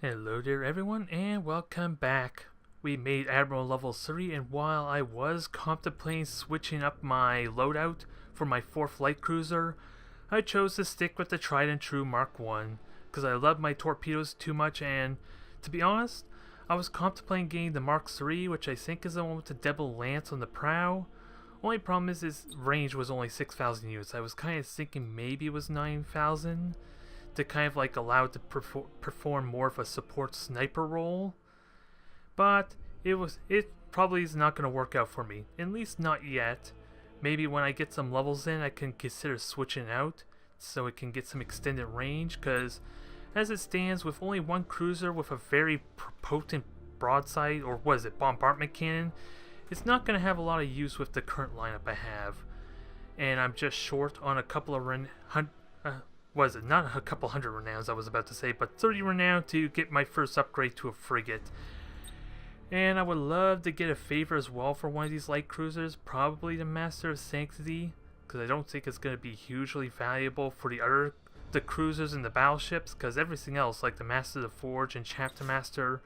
Hello there everyone and welcome back. We made Admiral level 3 and while I was contemplating switching up my loadout for my 4th light cruiser, I chose to stick with the tried and true Mark 1 because I love my torpedoes too much, and to be honest, I was contemplating getting the Mark 3, which I think is the one with the double lance on the prow. Only problem is its range was only 6,000 units. I was kind of thinking maybe it was 9,000. To kind of like allow it to perform more of a support sniper role, but it probably is not going to work out for me, at least not yet. Maybe when I get some levels in I can consider switching out so it can get some extended range, because as it stands with only one cruiser with a very potent broadside, or what is it, bombardment cannon, it's not going to have a lot of use with the current lineup I have, and I'm just short on a couple of was it not a couple hundred renowns I was about to say, but 30 renown to get my first upgrade to a frigate. And I would love to get a favor as well for one of these light cruisers, probably the Master of Sanctity, because I don't think it's going to be hugely valuable for the cruisers and the battleships, because everything else like the Master of the Forge and Chapter Master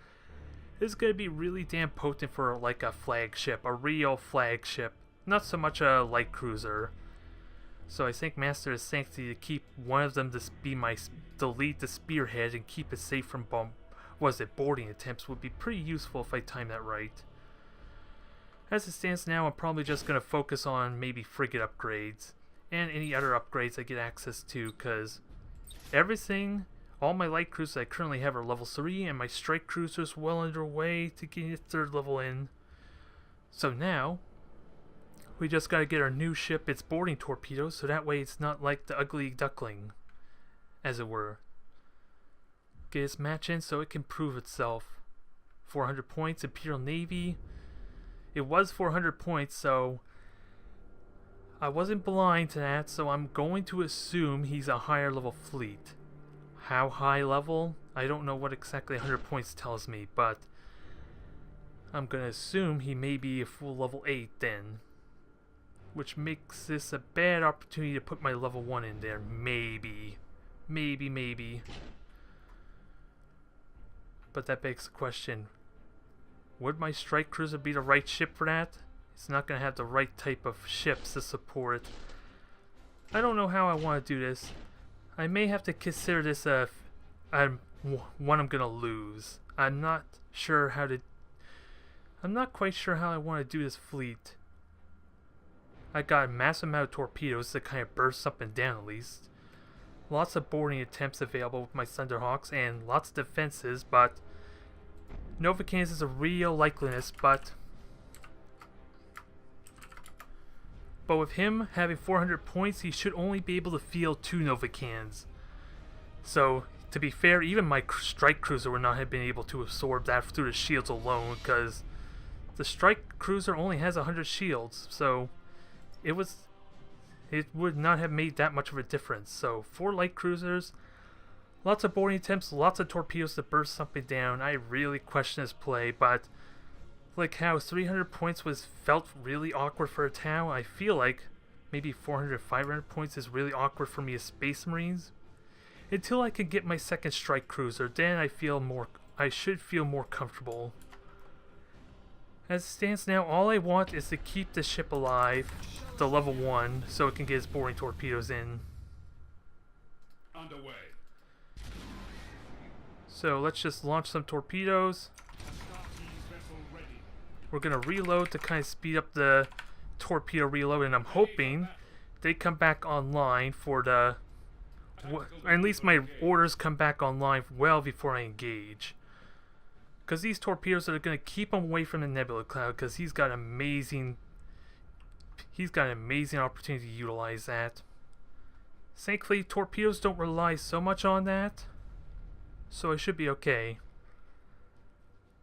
is going to be really damn potent for like a flagship, a real flagship, not so much a light cruiser. So I think Master of Sanctity, to keep one of them to lead the spearhead and keep it safe from boarding attempts, would be pretty useful if I time that right. As it stands now, I'm probably just going to focus on maybe frigate upgrades and any other upgrades I get access to, because all my light cruisers I currently have are level 3, and my strike cruiser's well underway to get its 3rd level in. So now we just gotta get our new ship its boarding torpedoes, so that way it's not like the ugly duckling, as it were. Get its match in so it can prove itself. 400 points, Imperial Navy. It was 400 points, so I wasn't blind to that, so I'm going to assume he's a higher level fleet. How high level? I don't know what exactly 100 points tells me, but I'm gonna assume he may be a full level 8 then, which makes this a bad opportunity to put my level 1 in there. Maybe. But that begs the question, would my strike cruiser be the right ship for that? It's not going to have the right type of ships to support it. I don't know how I want to do this. I may have to consider this one I'm going to lose. I'm not quite sure how I want to do this fleet. I got a massive amount of torpedoes to kind of burst up and down at least. Lots of boarding attempts available with my Thunderhawks, and lots of defenses, but Nova Cannons is a real likeliness, but with him having 400 points, he should only be able to field 2 Nova Cannons. So, to be fair, even my strike cruiser would not have been able to absorb that through the shields alone, because the strike cruiser only has 100 shields, so it would not have made that much of a difference. So 4 light cruisers, lots of boarding attempts, lots of torpedoes to burst something down. I really question this play, but like how 300 points felt really awkward for a Tau, I feel like maybe 400, 500 points is really awkward for me as Space Marines. Until I can get my 2nd strike cruiser, then I should feel more comfortable. As it stands now, all I want is to keep the ship alive, the level 1, so it can get its boarding torpedoes in. Underway. So let's just launch some torpedoes. We're going to reload to kind of speed up the torpedo reload, and I'm hoping they come back online for at least my orders come back online well before I engage. Because these torpedoes are going to keep him away from the Nebula Cloud, because he's got an amazing opportunity to utilize that. Thankfully, torpedoes don't rely so much on that, so I should be okay.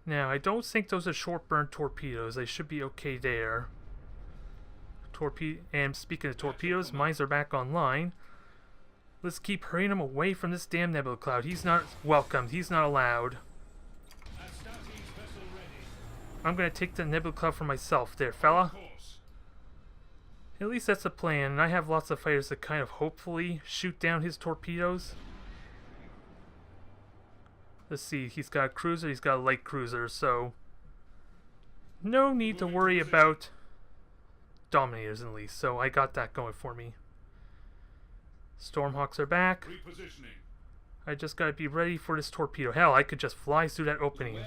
Now, I don't think those are short burn torpedoes. I should be okay there. And speaking of torpedoes, mines are back online. Let's keep hurrying him away from this damn Nebula Cloud. He's not welcomed. He's not allowed. I'm going to take the Nebula Cloud for myself there, fella. At least that's the plan, and I have lots of fighters that kind of hopefully shoot down his torpedoes. Let's see, he's got a cruiser, he's got a light cruiser, so no need to worry about Dominators at least, so I got that going for me. Stormhawks are back. I just gotta be ready for this torpedo. Hell, I could just fly through that opening.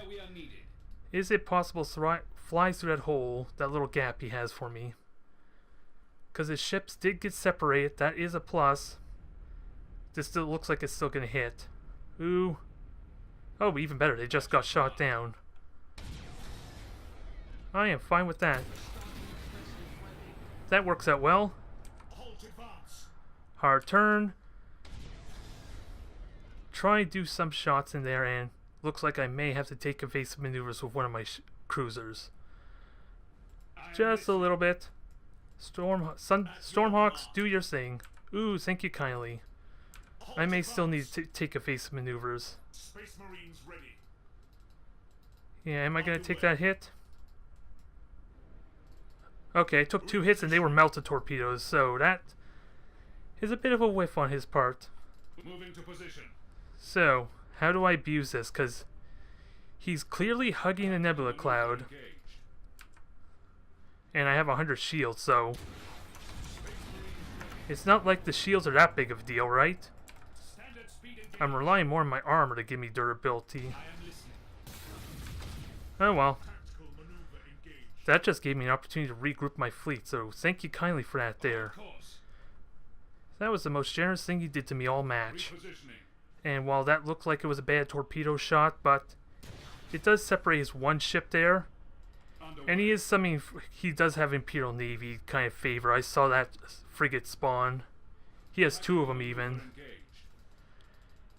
Is it possible to fly through that hole, that little gap he has for me? Because his ships did get separated, that is a plus. This still looks like it's still gonna hit. Ooh. Oh, even better, they just got shot down. I am fine with that. That works out well. Hard turn. Try and do some shots in there, and looks like I may have to take evasive maneuvers with one of my cruisers. Just a little bit. Stormhawks, do your thing. Ooh, thank you kindly. I may still need to take evasive maneuvers. Yeah, am I going to take that hit? Okay, I took 2 hits and they were melted torpedoes, so that is a bit of a whiff on his part. Moving to position. So, how do I abuse this? Because he's clearly hugging a nebula cloud. And I have 100 shields, so it's not like the shields are that big of a deal, right? I'm relying more on my armor to give me durability. Oh well. That just gave me an opportunity to regroup my fleet, so thank you kindly for that there. That was the most generous thing you did to me all match. And while that looked like it was a bad torpedo shot, but it does separate his one ship there. And he is something, he does have Imperial Navy kind of favor. I saw that frigate spawn. He has 2 of them even.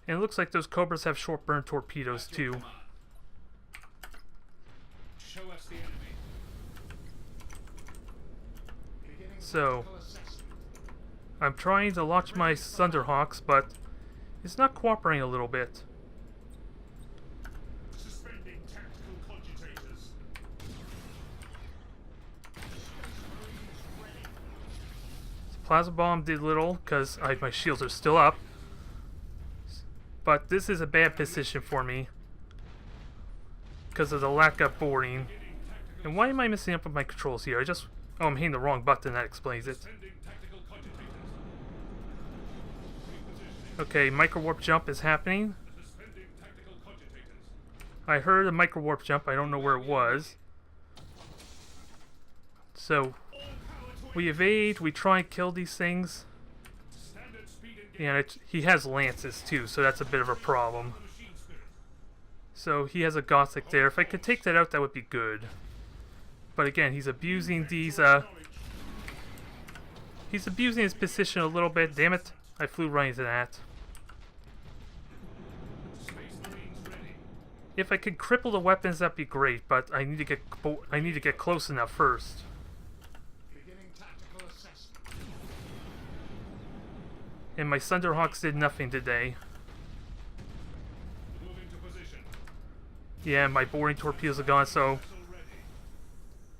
And it looks like those Cobras have short burn torpedoes too. So, I'm trying to launch my Thunderhawks, but it's not cooperating a little bit. Plasma bomb did little because my shields are still up. But this is a bad position for me because of the lack of boarding. And why am I messing up with my controls here? Oh, I'm hitting the wrong button, that explains it. Okay, micro warp jump is happening. I heard a micro warp jump, I don't know where it was. So, we evade, we try and kill these things. And he has lances too, so that's a bit of a problem. So he has a Gothic there. If I could take that out, that would be good. But again, he's abusing these, he's abusing his position a little bit. Damn it, I flew right into that. If I could cripple the weapons, that'd be great, but I need to get close enough first. And my Thunderhawks did nothing today. Yeah, my boarding torpedoes are gone, so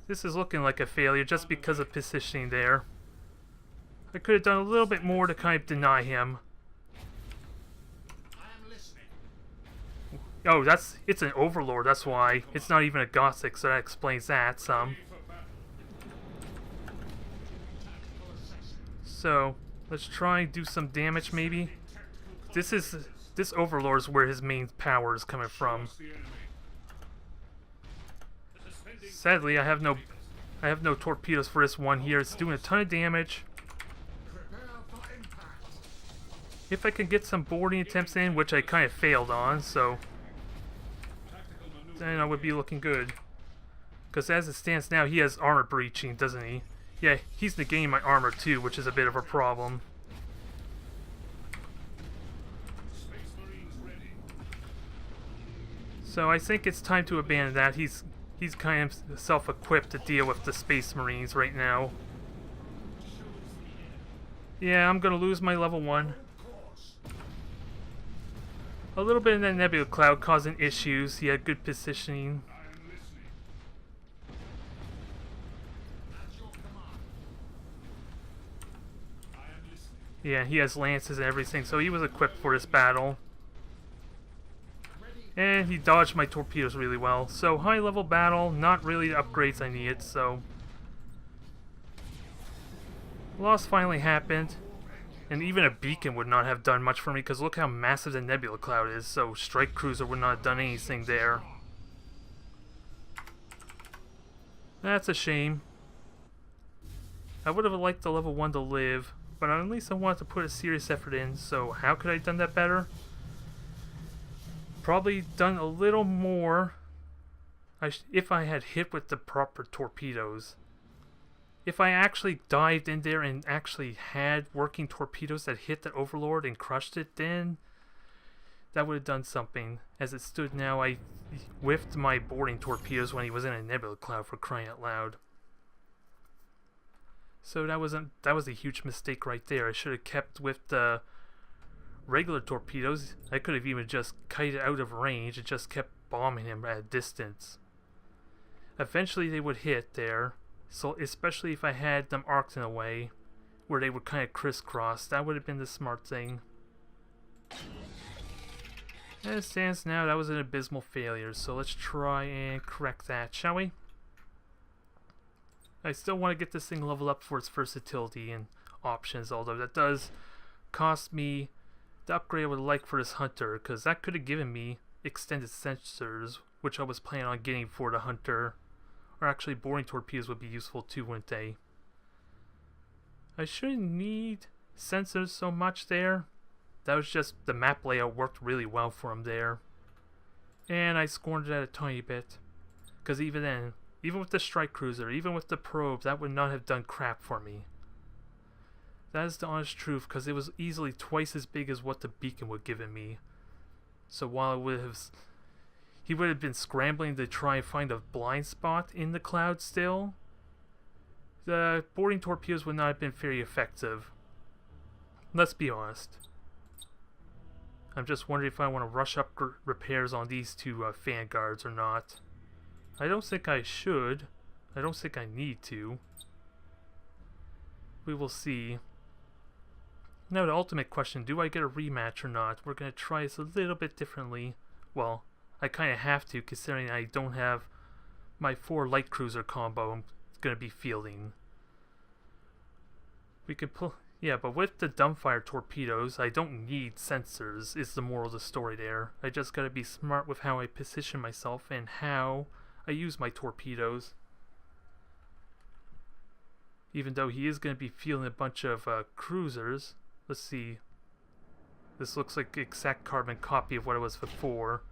this is looking like a failure just because of positioning there. I could have done a little bit more to kind of deny him. Oh, it's an Overlord, that's why. It's not even a Gothic, so that explains that some. So, let's try and do some damage maybe. This Overlord is where his main power is coming from. Sadly, I have no torpedoes for this one here. It's doing a ton of damage. If I can get some boarding attempts in, which I kind of failed on, so then I would be looking good. Because as it stands now, he has armor breaching, doesn't he? Yeah, he's negating my armor too, which is a bit of a problem. So I think it's time to abandon that. He's kind of self-equipped to deal with the Space Marines right now. Yeah, I'm gonna lose my level 1. A little bit in that nebula cloud causing issues. He had good positioning. Yeah, he has lances and everything, so he was equipped for this battle. And he dodged my torpedoes really well. So high level battle, not really the upgrades I needed, so... Loss finally happened. And even a beacon would not have done much for me, because look how massive the nebula cloud is, so strike cruiser would not have done anything there. That's a shame. I would have liked the level 1 to live, but at least I wanted to put a serious effort in, so how could I have done that better? Probably done a little more if I had hit with the proper torpedoes. If I actually dived in there and actually had working torpedoes that hit the Overlord and crushed it, then that would have done something. As it stood now, I whiffed my boarding torpedoes when he was in a nebula cloud, for crying out loud. So that was a huge mistake right there. I should have kept with the regular torpedoes. I could have even just kited out of range and just kept bombing him at a distance. Eventually they would hit there. So especially if I had them arced in a way where they would kind of crisscross, that would have been the smart thing. As it stands now, that was an abysmal failure, so let's try and correct that, shall we? I still want to get this thing leveled up for its versatility and options, although that does cost me the upgrade I would like for this Hunter, because that could have given me extended sensors, which I was planning on getting for the Hunter. Or actually, boarding torpedoes would be useful too, wouldn't they? I shouldn't need sensors so much there. That was just, the map layout worked really well for him there. And I scorned it a tiny bit. Because even then, even with the strike cruiser, even with the probe, that would not have done crap for me. That is the honest truth, because it was easily twice as big as what the beacon would give me. So while it would have... he would have been scrambling to try and find a blind spot in the cloud still, the boarding torpedoes would not have been very effective. Let's be honest. I'm just wondering if I want to rush up repairs on these two Vanguards or not. I don't think I should. I don't think I need to. We will see. Now the ultimate question, do I get a rematch or not? We're going to try this a little bit differently. Well, I kind of have to, considering I don't have my 4 light cruiser combo I'm going to be fielding. We could pull... yeah, but with the dumbfire torpedoes, I don't need sensors, is the moral of the story there. I just got to be smart with how I position myself and how I use my torpedoes. Even though he is going to be fielding a bunch of cruisers. Let's see. This looks like the exact carbon copy of what it was before.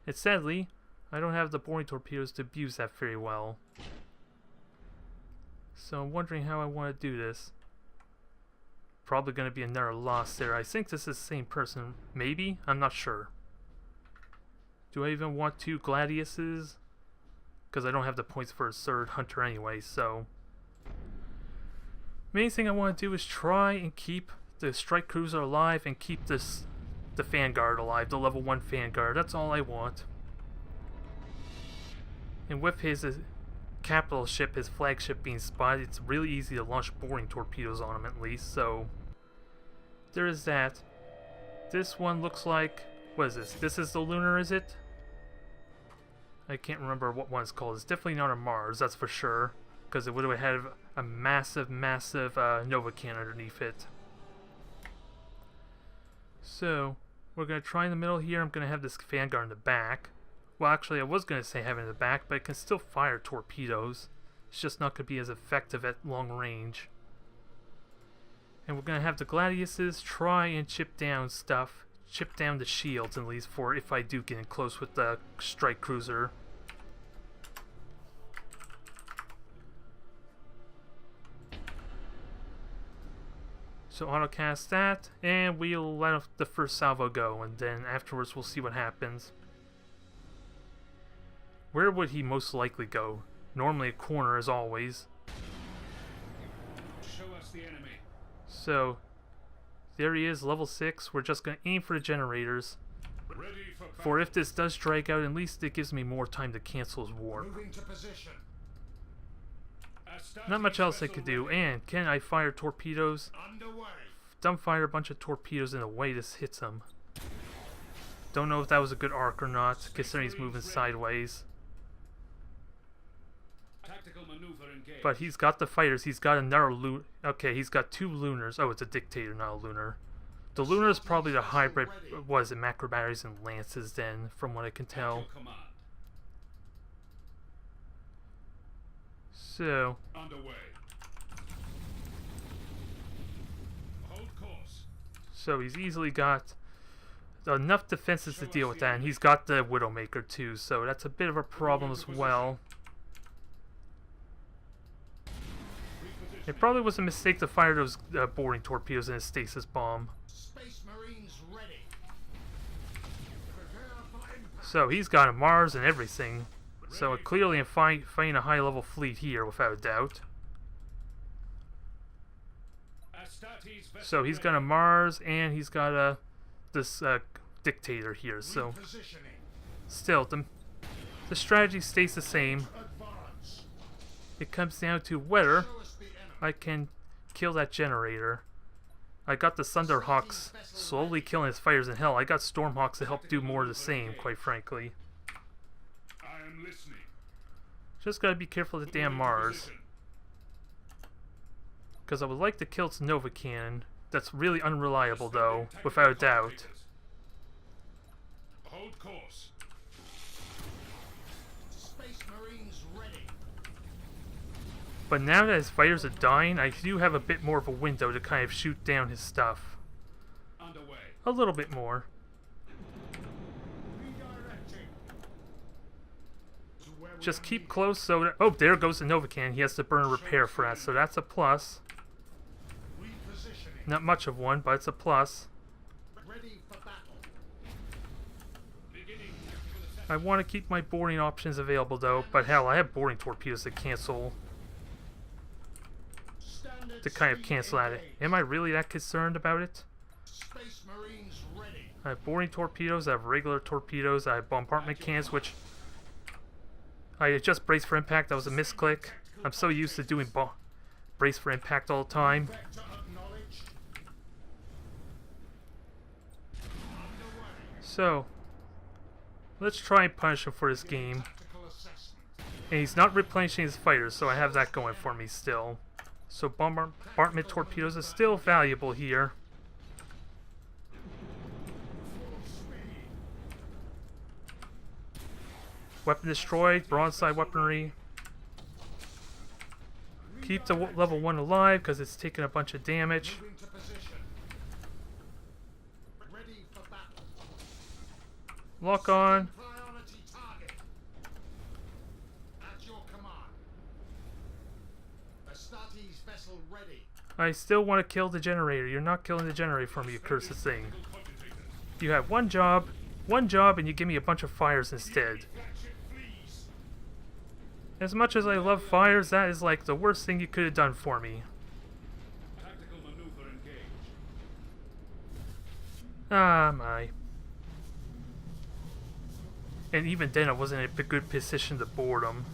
And sadly, I don't have the boarding torpedoes to abuse that very well. So I'm wondering how I want to do this. Probably going to be another loss there. I think this is the same person. Maybe? I'm not sure. Do I even want 2 Gladiuses? Because I don't have the points for a 3rd Hunter anyway, so... main thing I want to do is try and keep the strike cruiser alive and keep the Vanguard alive, the level 1 Vanguard. That's all I want. And with his capital ship, his flagship being spotted, it's really easy to launch boarding torpedoes on him at least, so there is that. This one looks like, what is this? This is the lunar, is it? I can't remember what one it's called. It's definitely not a Mars, that's for sure, because it would have had a massive Nova can underneath it. So we're going to try in the middle here. I'm going to have this Vanguard in the back. Well, actually, I was going to say have it in the back, but it can still fire torpedoes. It's just not going to be as effective at long range. And we're going to have the Gladiuses try and chip down stuff. Chip down the shields, at least, for if I do get in close with the strike cruiser. So autocast that, and we'll let the first salvo go, and then afterwards we'll see what happens. Where would he most likely go? Normally a corner, as always. Show us the enemy. So, there he is, level 6. We're just going to aim for the generators. Ready For if this does drag out, at least it gives me more time to cancel his warp. moving to position. Not much else I could do, and can I fire torpedoes? Underway. Dumbfire a bunch of torpedoes in a way this hits him. Don't know if that was a good arc or not, considering he's moving sideways. Tactical maneuver engaged. But he's got the fighters. He's got another okay, he's got 2 lunars. Oh, it's a dictator, not a lunar. The lunar is probably the hybrid, was it, macro batteries and lances then, from what I can tell. So, Underway. Hold course. so he's easily got enough defenses to deal with that, and he's got the Widowmaker too, so that's a bit of a problem as well. It probably was a mistake to fire those boarding torpedoes in a stasis bomb. Space Marines ready. So he's got a Mars and everything. So clearly I'm fighting a high-level fleet here, without a doubt. So he's got a Mars and he's got this dictator here. So still, the strategy stays the same. It comes down to whether I can kill that generator. I got the Thunderhawks slowly killing his fighters in hell. I got Stormhawks to help do more of the same, quite frankly. I am listening. Just gotta be careful of the damn Mars. Because I would like to kill its Nova Cannon. That's really unreliable though, without a doubt. Hold course. Space Marines ready. But now that his fighters are dying, I do have a bit more of a window to kind of shoot down his stuff. Underway. A little bit more. Just keep close so that... Oh, there goes the Nova Cannon. He has to burn repair for that, so that's a plus. Not much of one, but it's a plus. Ready for battle. I want to keep my boarding options available though, but hell, I have boarding torpedoes to cancel. To kind of cancel at it. Am I really that concerned about it? Space Marines ready. I have boarding torpedoes, I have regular torpedoes, I have bombardment cannons, which... I just braced for impact, that was a misclick. I'm so used to doing brace for impact all the time. So, let's try and punish him for this game. And he's not replenishing his fighters, so I have that going for me still. So bombardment torpedoes are still valuable here. Weapon destroyed, broadside weaponry. Keep the level 1 alive because it's taking a bunch of damage. Lock on. I still want to kill the generator. You're not killing the generator for me, you cursed thing. You have one job, and you give me a bunch of fires instead. As much as I love fires, that is like the worst thing you could have done for me. Ah, my. And even then I wasn't in a good position to board him.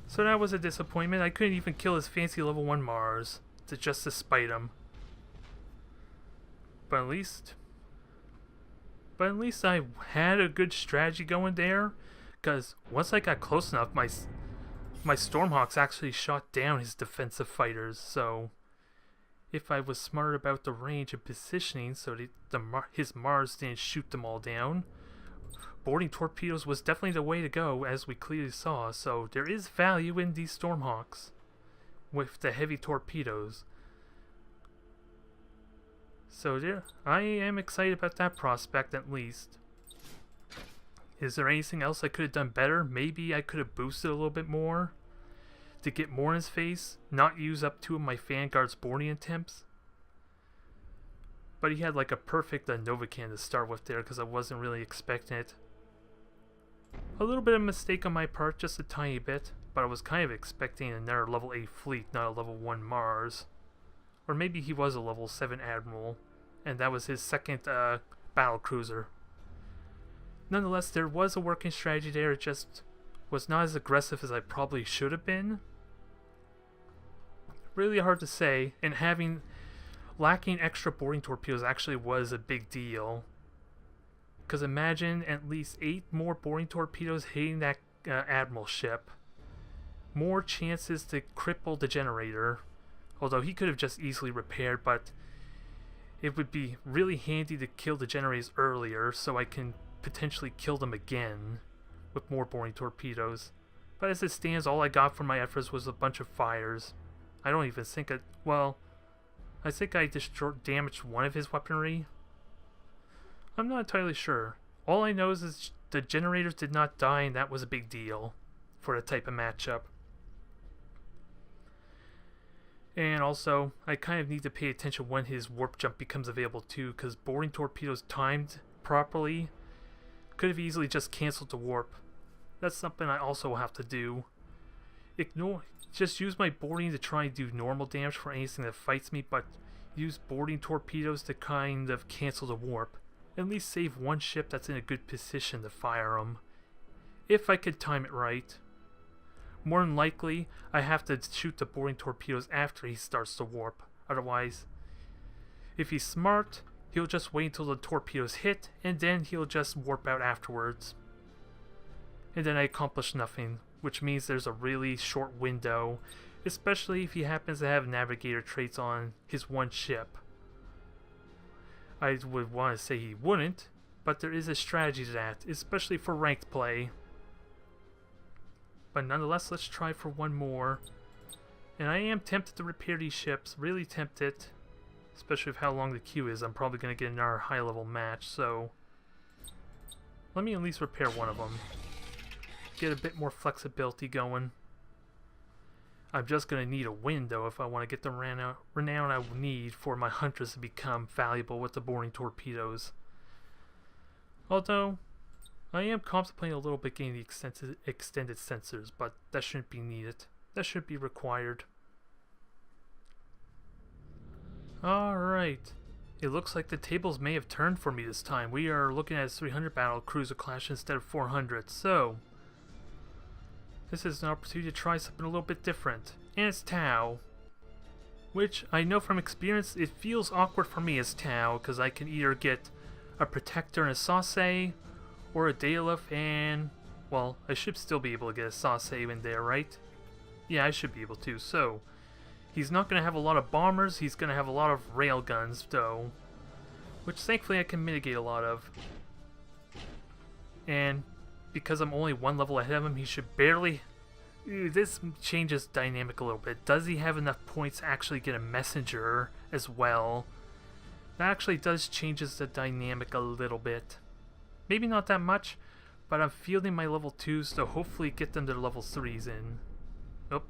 So that was a disappointment. I couldn't even kill his fancy level 1 Mars just to spite him. But at least I had a good strategy going there. Because once I got close enough, my Stormhawks actually shot down his defensive fighters. So if I was smart about the range and positioning so that his Mars didn't shoot them all down, boarding torpedoes was definitely the way to go, as we clearly saw. So there is value in these Stormhawks with the heavy torpedoes. So there, I am excited about that prospect at least. Is there anything else I could have done better? Maybe I could have boosted a little bit more to get more in his face, not use up 2 of my Vanguard's boarding attempts. But he had like a perfect Nova Cannon to start with there because I wasn't really expecting it. A little bit of a mistake on my part, just a tiny bit, but I was kind of expecting another level 8 fleet, not a level 1 Mars. Or maybe he was a level 7 Admiral, and that was his second battle cruiser. Nonetheless, there was a working strategy there, it just was not as aggressive as I probably should have been. Really hard to say, and lacking extra boarding torpedoes actually was a big deal. Because imagine at least 8 more boring torpedoes hitting that Admiral ship. More chances to cripple the generator. Although he could have just easily repaired, but it would be really handy to kill the generators earlier so I can potentially kill them again with more boring torpedoes. But as it stands, all I got from my efforts was a bunch of fires. I don't even think well, I think I damaged one of his weaponry. I'm not entirely sure. All I know is the generators did not die, and that was a big deal for the type of matchup. And also, I kind of need to pay attention when his warp jump becomes available too, because boring torpedoes timed properly could have easily just canceled the warp. That's something I also have to do. Just use my boarding to try and do normal damage for anything that fights me, but use boarding torpedoes to kind of cancel the warp. At least save one ship that's in a good position to fire them. If I could time it right. More than likely, I have to shoot the boarding torpedoes after he starts to warp. Otherwise, if he's smart, he'll just wait until the torpedoes hit, and then he'll just warp out afterwards. And then I accomplish nothing, which means there's a really short window, especially if he happens to have navigator traits on his one ship. I would want to say he wouldn't, but there is a strategy to that, especially for ranked play. But nonetheless, let's try for one more. And I am tempted to repair these ships, really tempted. Especially with how long the queue is, I'm probably going to get another high level match, so let me at least repair one of them. Get a bit more flexibility going. I'm just going to need a window if I want to get the renown I need for my hunters to become valuable with the boring torpedoes. Although, I am contemplating a little bit getting the extended sensors, but that shouldn't be needed. That should be required. Alright. It looks like the tables may have turned for me this time. We are looking at a 300 battle cruiser class instead of 400, so this is an opportunity to try something a little bit different. And it's Tau. Which, I know from experience, it feels awkward for me as Tau, because I can either get a Protector and a Sauce, or a Daedalus and, well, I should still be able to get a Sauce in there, right? Yeah, I should be able to, so he's not going to have a lot of bombers, he's going to have a lot of railguns, though, which thankfully I can mitigate a lot of. And because I'm only one level ahead of him, he should barely... This changes dynamic a little bit. Does he have enough points to actually get a messenger as well? That actually does changes the dynamic a little bit. Maybe not that much, but I'm fielding my level 2s to hopefully get them to level 3s in. Oh.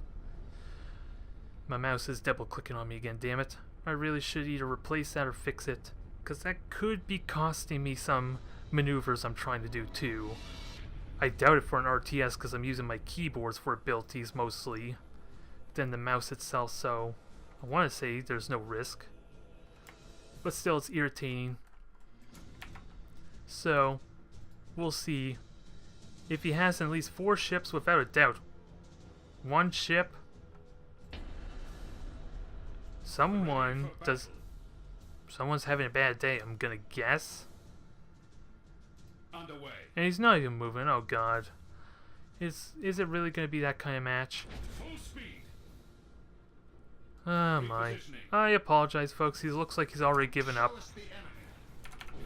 My mouse is double clicking on me again, damn it. I really should either replace that or fix it, because that could be costing me some maneuvers I'm trying to do too. I doubt it for an RTS because I'm using my keyboards for abilities mostly than the mouse itself, so I want to say there's no risk. But still, it's irritating. So, we'll see. If he has at least 4 ships, without a doubt. 1 ship. Someone's having a bad day, I'm gonna guess. Underway. And he's not even moving, oh god. Is it really gonna be that kind of match? Full speed. Oh my. Repositioning. I apologize, folks. He looks like he's already given up. Show us the enemy.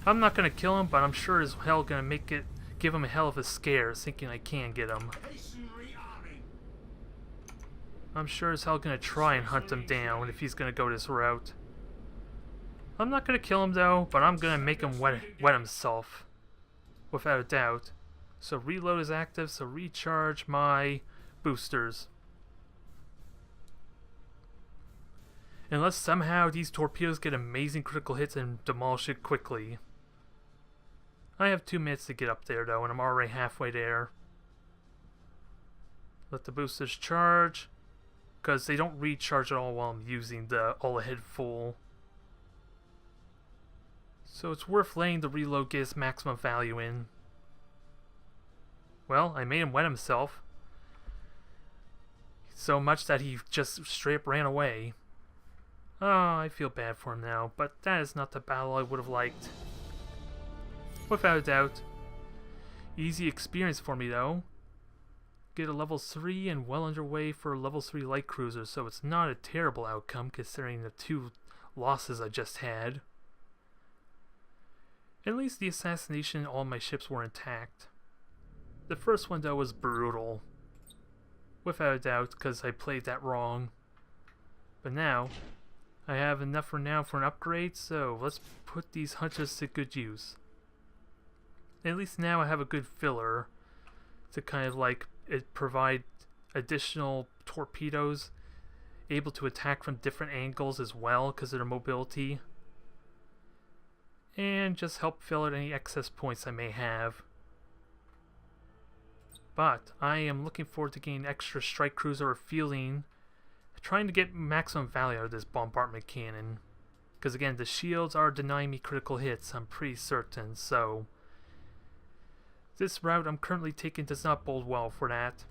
I'm not gonna kill him, but I'm sure as hell gonna give him a hell of a scare, thinking I can get him. Hasten rearming. I'm sure as hell gonna try and hunt him down if he's gonna go this route. I'm not gonna kill him though, but I'm gonna make him wet himself. Without a doubt. So reload is active, so recharge my boosters. Unless somehow these torpedoes get amazing critical hits and demolish it quickly. I have 2 minutes to get up there though, and I'm already halfway there. Let the boosters charge, because they don't recharge at all while I'm using the all-ahead full. So it's worth letting the reload get its maximum value in. Well, I made him wet himself. So much that he just straight up ran away. Oh, I feel bad for him now, but that is not the battle I would have liked. Without a doubt. Easy experience for me though. Get a level 3 and well underway for a level 3 light cruiser, so it's not a terrible outcome considering the 2 losses I just had. At least the assassination and all my ships were intact. The first one though was brutal. Without a doubt, because I played that wrong. But now, I have enough for now for an upgrade, so let's put these hunters to good use. At least now I have a good filler to kind of like provide additional torpedoes, able to attack from different angles as well because of their mobility, and just help fill out any excess points I may have. But I am looking forward to getting extra strike cruiser or fielding, trying to get maximum value out of this bombardment cannon. Because again, the shields are denying me critical hits, I'm pretty certain, so this route I'm currently taking does not bode well for that.